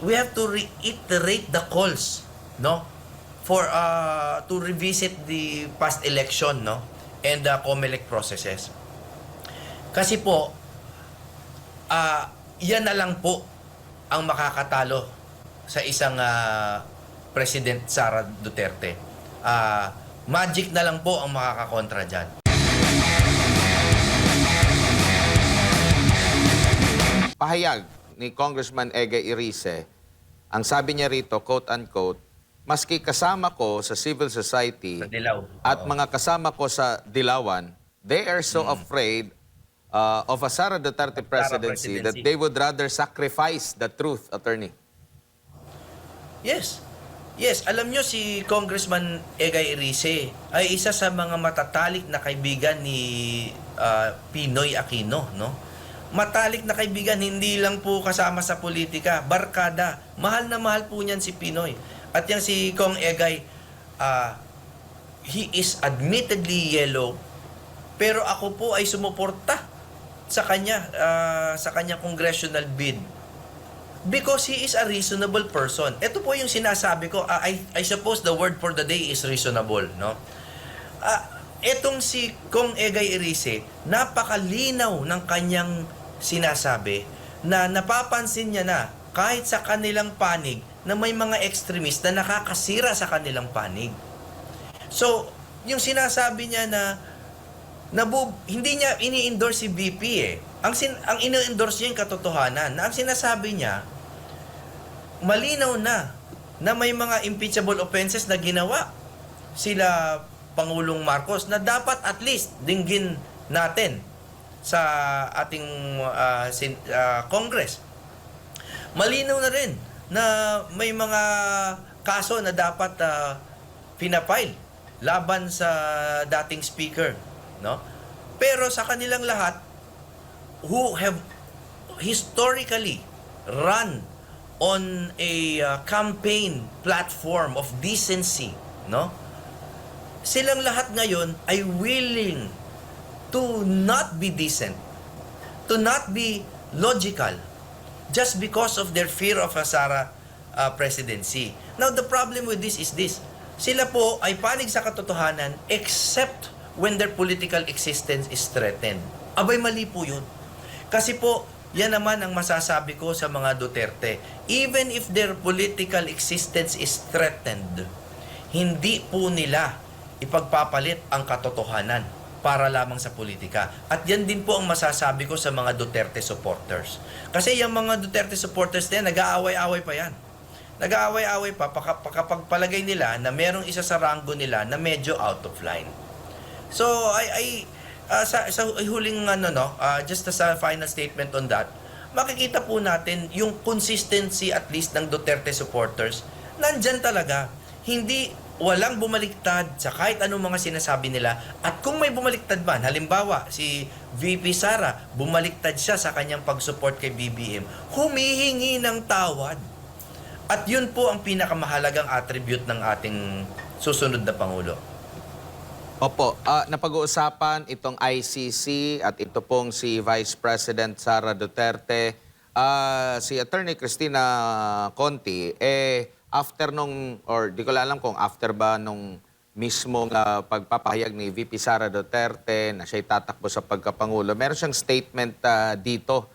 we have to reiterate the calls, no, for to revisit the past election, no, and the COMELEC processes. Kasi po, yan na lang po ang makakatalo sa isang President Sara Duterte. Magic na lang po ang makakakontra dyan. Pahayag ni Congressman Ege Irice, ang sabi niya rito, quote-unquote, maski kasama ko sa civil society Sa dilaw. at Oo. mga kasama ko sa Dilawan, they are so afraid of a Sara Duterte presidency that they would rather sacrifice the truth, attorney. Yes. Yes, alam nyo si Congressman Egay Irice ay isa sa mga matatalik na kaibigan ni Pinoy Aquino, no? Matalik na kaibigan, hindi lang po kasama sa politika, barkada. Mahal na mahal po niyan si Pinoy. At yan si Kong Egay, he is admittedly yellow, pero ako po ay sumuporta sa kanya, sa kanyang congressional bid. Because he is a reasonable person. Ito po yung sinasabi ko. I suppose the word for the day is reasonable, no? Etong si Kong Egay Irice, napakalinaw ng kanyang sinasabi na napapansin niya na kahit sa kanilang panig na may mga extremist na nakakasira sa kanilang panig. So, yung sinasabi niya na hindi niya ini-endorse si VP eh. Ang ini-endorse niya yung katotohanan. Na ang sinasabi niya, malinaw na may mga impeachable offenses na ginawa sila Pangulong Marcos na dapat at least dinggin natin sa ating Congress. Malinaw na rin na may mga kaso na dapat pinapile laban sa dating speaker, no? Pero sa kanilang lahat who have historically run on a campaign platform of decency, no? Silang lahat ngayon ay willing to not be decent, to not be logical, just because of their fear of a Sara presidency. Now, the problem with this is this. Sila po ay panig sa katotohanan except when their political existence is threatened. Abay, mali po yun. Kasi po, yan naman ang masasabi ko sa mga Duterte. Even if their political existence is threatened, hindi po nila ipagpapalit ang katotohanan para lamang sa politika. At yan din po ang masasabi ko sa mga Duterte supporters. Kasi yung mga Duterte supporters na yan, nag-aaway-away pa yan. Nag-aaway-away pa kapag palagay nila na merong isa sa ranggo nila na medyo out of line. So, sa huling just as a final statement on that, makikita po natin yung consistency at least ng Duterte supporters. Nandyan talaga. Walang bumaliktad sa kahit anong mga sinasabi nila. At kung may bumaliktad man, halimbawa, si VP Sara, bumaliktad siya sa kanyang pag-support kay BBM, humihingi ng tawad. At yun po ang pinakamahalagang attribute ng ating susunod na Pangulo. Opo, napag-uusapan itong ICC at ito pong si Vice President Sara Duterte. Si Attorney Cristina Conti, after nung, or di ko alam kung after ba nung mismong pagpapahayag ni VP Sara Duterte na siya'y tatakbo sa pagkapangulo, meron siyang statement dito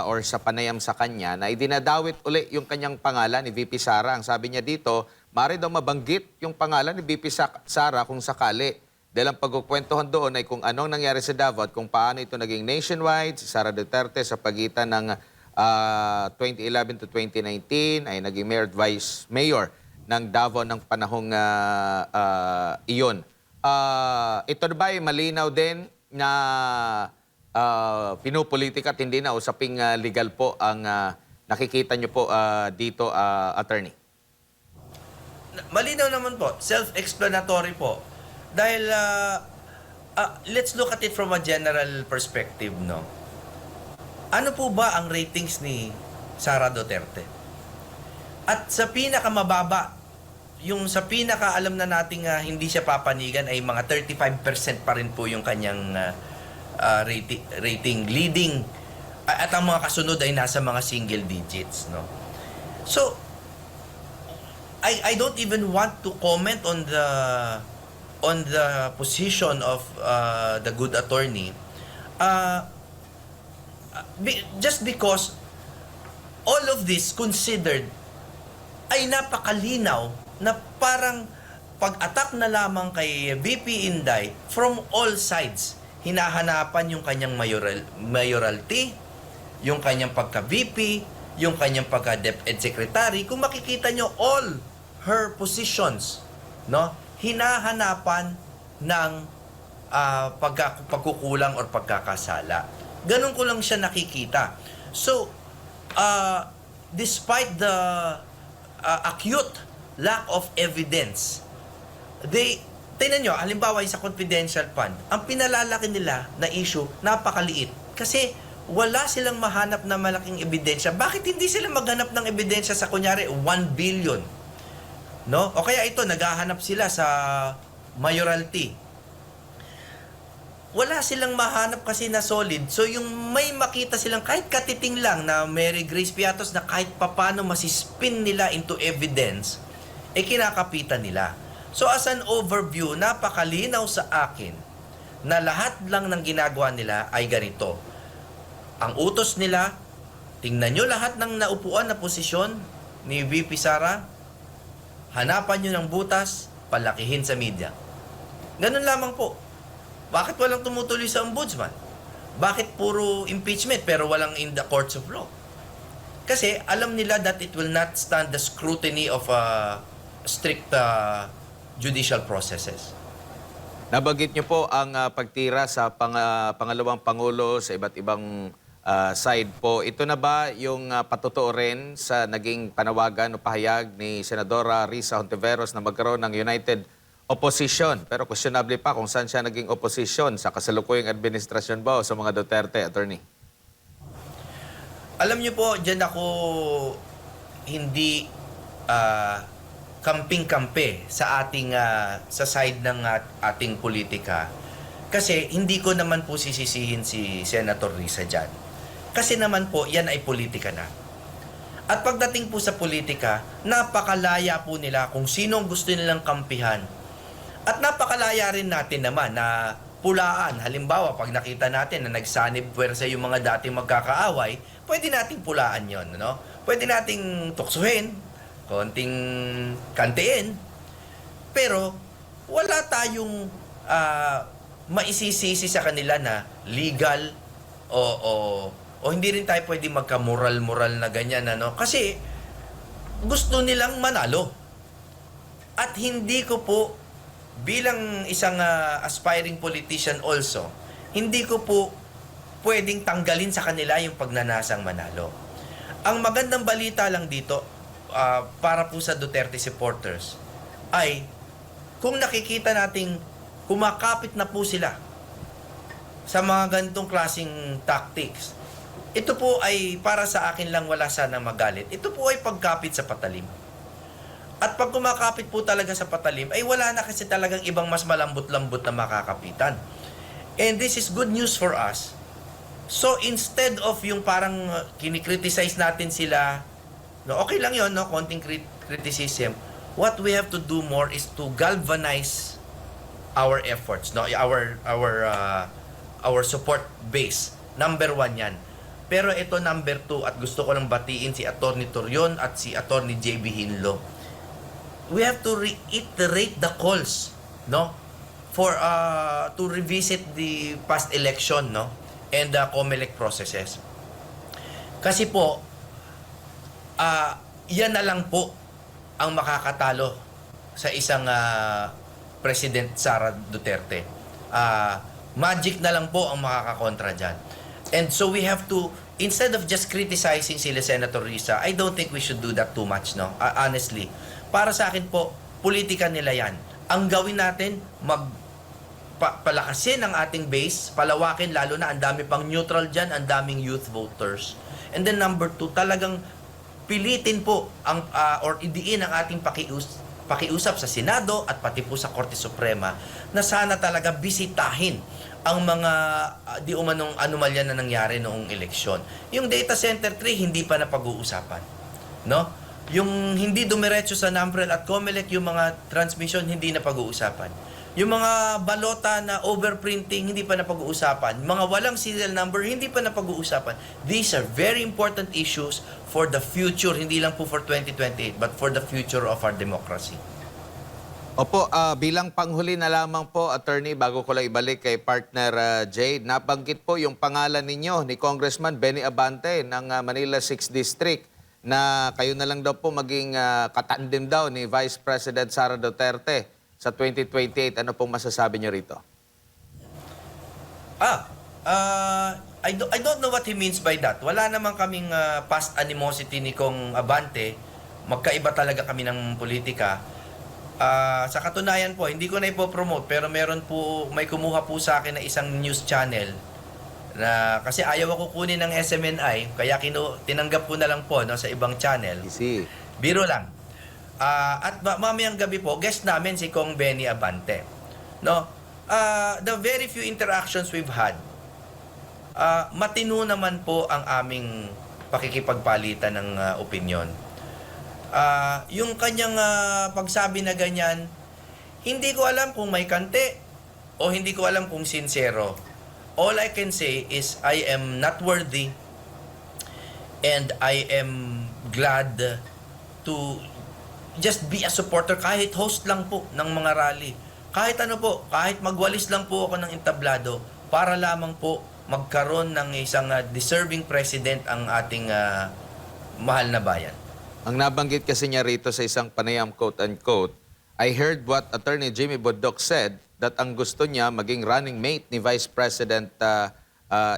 or sa panayam sa kanya na idinadawit uli yung kanyang pangalan ni VP Sara. Ang sabi niya dito, maaari daw mabanggit yung pangalan ni VP Sara kung sakali. Dahil ang pagkukwentuhan doon ay kung anong nangyari sa Davao at kung paano ito naging nationwide, si Sara Duterte sa pagitan ng 2011 to 2019 ay naging mayor at vice mayor ng Davao ng panahong iyon. Ito ba ay malinaw din na pinupolitika at hindi na usaping legal po ang nakikita nyo po dito, attorney? Malinaw naman po, self-explanatory po. Dahil let's look at it from a general perspective, no? Ano po ba ang ratings ni Sara Duterte? At sa pinakamababa, yung sa pinakaalam na nating hindi siya papanigan ay mga 35% pa rin po yung kanyang rating leading, at ang mga kasunod ay nasa mga single digits, no? So, I don't even want to comment on the position of the good attorney, just because all of this considered ay napakalinaw na parang pag-attack na lamang kay VP Inday from all sides. Hinahanapan yung kanyang mayoralty, yung kanyang pagka-VP, yung kanyang pagka-DepEd Secretary. Kung makikita nyo, all her positions, no, hinahanapan ng pagkukulang or pagkakasala. Ganun ko lang siya nakikita. So, despite the acute lack of evidence, tingnan nyo, halimbawa yung sa confidential fund, ang pinalalaki nila na issue, napakaliit. Kasi wala silang mahanap na malaking ebidensya. Bakit hindi sila maghanap ng ebidensya sa kunyari 1 billion? No? O kaya ito, naghahanap sila sa mayoralty. Wala silang mahanap kasi na solid. So yung may makita silang kahit katiting lang na Mary Grace Piatos na kahit papano masispin nila into evidence, kinakapitan nila. So as an overview, napakalinaw sa akin na lahat lang ng ginagawa nila ay ganito. Ang utos nila, tingnan nyo lahat ng naupuan na posisyon ni VP Sara, hanapan nyo ng butas, palakihin sa media. Ganun lamang po. Bakit walang tumutuloy sa ombudsman? Bakit puro impeachment pero walang in the courts of law? Kasi alam nila that it will not stand the scrutiny of strict judicial processes. Nabanggit niyo po ang pagtira sa pangalawang Pangulo sa iba't ibang side po. Ito na ba yung patotoo rin sa naging panawagan o pahayag ni Senadora Risa Hontiveros na magkaroon ng united opposition? Pero questionable pa kung saan siya naging opposition, sa kasalukuyang administrasyon ba o sa mga Duterte, attorney? Alam niyo po, dyan ako hindi kamping-kampe sa ating sa side ng ating politika. Kasi hindi ko naman po sisisihin si Senator Risa dyan. Kasi naman po, yan ay politika na. At pagdating po sa politika, napakalaya po nila kung sino ang gusto nilang kampihan. At napakalaya rin natin naman na pulaan. Halimbawa, pag nakita natin na nagsanib puwersa yung mga dating magkakaaway, pwede nating pulaan yon, no? Pwede nating tuksuhin, konting kantiin, pero wala tayong maisisisi sa kanila na legal o hindi rin tayo pwede magka-moral-moral na ganyan, ano? Kasi gusto nilang manalo. At hindi ko po, bilang isang aspiring politician also, hindi ko po pwedeng tanggalin sa kanila yung pagnanasang manalo. Ang magandang balita lang dito, para po sa Duterte supporters, ay kung nakikita nating kumakapit na po sila sa mga ganitong klaseng tactics, ito po ay para sa akin lang, wala sana magalit. Ito po ay pagkapit sa patalim. At pag kumakapit po talaga sa patalim, ay wala na kasi talagang ibang mas malambot-lambot na makakapitan. And this is good news for us. So instead of yung parang kinikriticize natin sila, no, okay lang yon, no, konting criticism, what we have to do more is to galvanize our efforts, no, our support base. Number 1 yan. Pero ito number 2, at gusto ko lang batiin si Atty. Torion at si Atty. JB Hinlo. We have to reiterate the calls, no, for to revisit the past election, no, and the COMELEC processes. Kasi po, yan na lang po ang makakatalo sa isang President Sara Duterte. Magic na lang po ang makakakontra dyan. And so we have to, instead of just criticizing sila Senator Risa, I don't think we should do that too much, no? Honestly. Para sa akin po, politika nila yan. Ang gawin natin, palakasin ang ating base, palawakin, lalo na ang dami pang neutral dyan, ang daming youth voters. And then number 2, talagang pilitin po ang or idiin ang ating pakiusap sa Senado at pati po sa Korte Suprema na sana talaga bisitahin ang mga di umanong anomalya na nangyari noong eleksyon. Yung Data Center 3 hindi pa napag-uusapan, no? Yung hindi dumiretso sa NAMPREL at COMELEC, yung mga transmission, hindi na pag-uusapan. Yung mga balota na overprinting, hindi pa na pag-uusapan. Mga walang serial number, hindi pa na pag-uusapan. These are very important issues for the future, hindi lang po for 2028, but for the future of our democracy. Opo, bilang panghuli na lamang po, Attorney, bago ko lang ibalik kay partner Jade, nabanggit po yung pangalan ninyo ni Congressman Benny Abante ng Manila 6th District na kayo na lang daw po maging katandem daw ni Vice President Sara Duterte sa 2028. Ano pong masasabi niyo rito? I don't know what he means by that. Wala naman kaming past animosity ni Kong Abante. Magkaiba talaga kami ng politika. Sa katunayan po, hindi ko na ipopromote, pero may kumuha po sa akin na isang news channel na kasi ayaw ako kunin ng SMNI, kaya tinanggap ko na lang po, no, sa ibang channel. Easy. Biro lang. At mamayang gabi po, guest namin si Kong Benny Abante. No? The very few interactions we've had, matino naman po ang aming pakikipagpalitan ng opinyon. Yung kanyang pagsabi na ganyan, hindi ko alam kung may kante o hindi ko alam kung sincero. All I can say is I am not worthy and I am glad to just be a supporter, kahit host lang po ng mga rally. Kahit ano po, kahit magwalis lang po ako ng entablado para lamang po magkaroon ng isang deserving president ang ating mahal na bayan. Ang nabanggit kasi niya rito sa isang panayam, quote-unquote, I heard what Attorney Jimmy Bondoc said that ang gusto niya maging running mate ni Vice President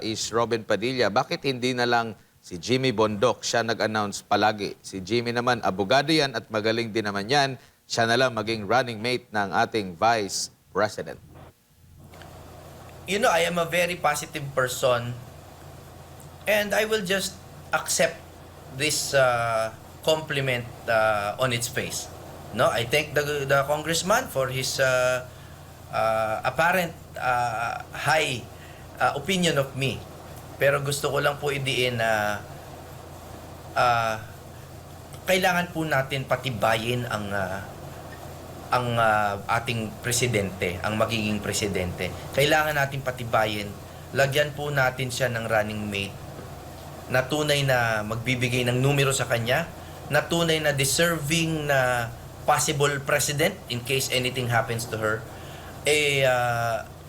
is Robin Padilla. Bakit hindi na lang si Jimmy Bondoc siya nag-announce palagi? Si Jimmy naman, abogado yan at magaling din naman yan. Siya na lang maging running mate ng ating Vice President. You know, I am a very positive person and I will just accept this compliment on its face. No, I thank the congressman for his apparent high opinion of me. Pero gusto ko lang po idiin na kailangan po natin patibayin ang ating presidente, ang magiging presidente. Kailangan natin patibayin, lagyan po natin siya ng running mate na tunay na magbibigay ng numero sa kanya, na tunay na deserving na possible president in case anything happens to her,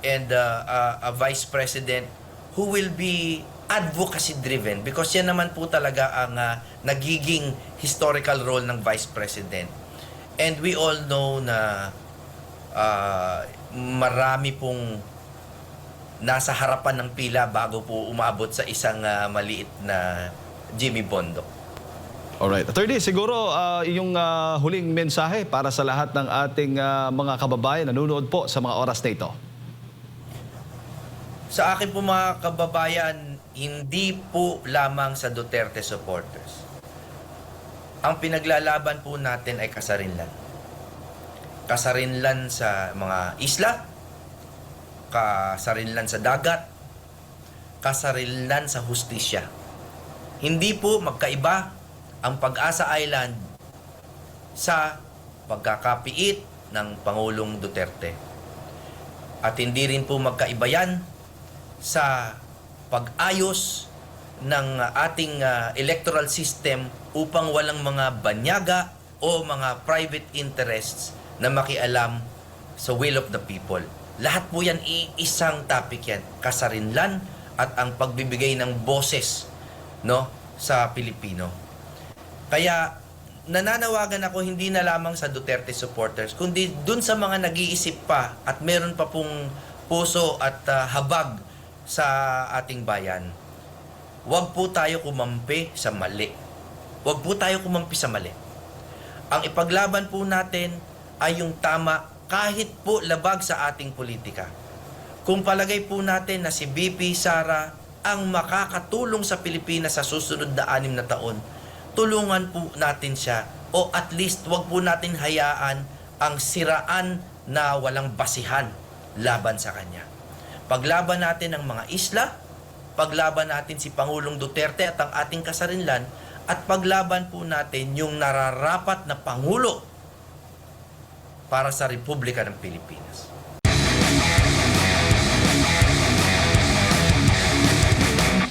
and a vice president who will be advocacy driven, because yan naman po talaga ang nagiging historical role ng vice president. And we all know na marami pong nasa harapan ng pila bago po umabot sa isang maliit na Jimmy Bondoc. Alright. Attorney, siguro yung huling mensahe para sa lahat ng ating mga kababayan na nanonood po sa mga oras na ito. Sa akin po mga kababayan, hindi po lamang sa Duterte supporters. Ang pinaglalaban po natin ay kasarinlan. Kasarinlan sa mga isla, kasarinlan sa dagat, kasarinlan sa hustisya. Hindi po magkaiba ang Pag-asa Island sa pagkakapiit ng Pangulong Duterte. At hindi rin po magkaiba yan sa pag-ayos ng ating electoral system upang walang mga banyaga o mga private interests na makialam sa will of the people. Lahat po yan isang topic yan, kasarinlan at ang pagbibigay ng boses, no, sa Pilipino. Kaya nananawagan ako hindi na lamang sa Duterte supporters, kundi dun sa mga nag-iisip pa at meron pa pong puso at habag sa ating bayan. Huwag po tayo kumampi sa mali. Huwag po tayo kumampi sa mali. Ang ipaglaban po natin ay yung tama kahit po labag sa ating politika. Kung palagay po natin na si VP Sara ang makakatulong sa Pilipinas sa susunod na 6 na taon, tulungan po natin siya, o at least wag po natin hayaan ang siraan na walang basihan laban sa kanya. Paglaban natin ang mga isla, paglaban natin si Pangulong Duterte at ang ating kasarinlan, at paglaban po natin yung nararapat na Pangulo para sa Republika ng Pilipinas.